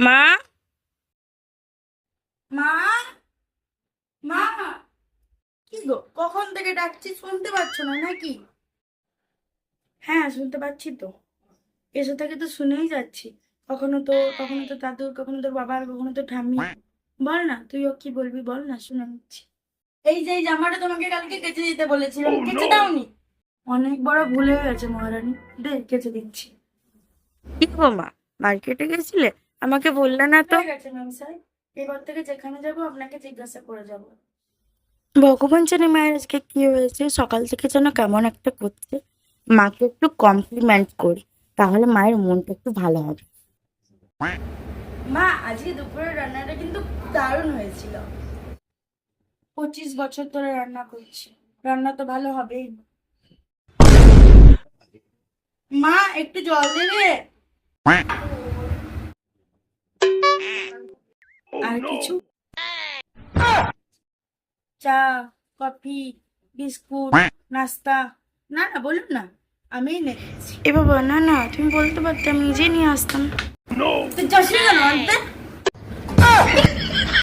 মা, মা, মা, কি গো, কখন থেকে ডাকছি, শুনতে পাচ্ছ না নাকি? হ্যাঁ, শুনতে পাচ্ছি তো। এসে থেকে তো শুনেই যাচ্ছি। কখনো তো দাদুর, কখনো তোর বাবার, কখনো তো ঠাম্মি। বল না, তুইও কি বলবি, বল না, শুনে নিচ্ছি। এই জামাটা তোমাকে কালকে কেচে দিতে বলেছিলাম, কেচে দাওনি। অনেক বড় ভুল হয়ে গেছে মহারানী, দে কেচে দিচ্ছি। কি গো মা, মার্কেটে গেছিলে? আমাকে বললে না তো। ঠিক আছে ম্যাম স্যার, এবার থেকে যেখানে যাবো আপনাকে জিজ্ঞাসা করে যাব। ভগবান জানে মায়ের আজকে কি হয়েছে, সকাল থেকে যেন কেমন একটা করছে। মাকে একটু কমপ্লিমেন্ট করি, তাহলে মায়ের মনটা একটু ভালো হবে। মা, আজকে দুপুরের রান্নাটা কিন্তু দারুণ হয়েছিল। 25 বছর ধরে রান্না করছি, রান্না তো ভালো হবেই। মা, একটু জল দেবে? আর কিছু? চা, কফি, বিস্কুট, নাস্তা? না না, বলুন না, আমি এনে দিচ্ছি। এ বাবা, না না, তুমি বলতে পারতে, আমি নিজে নিয়ে আসতাম। তো যাসনি কেন আনতে?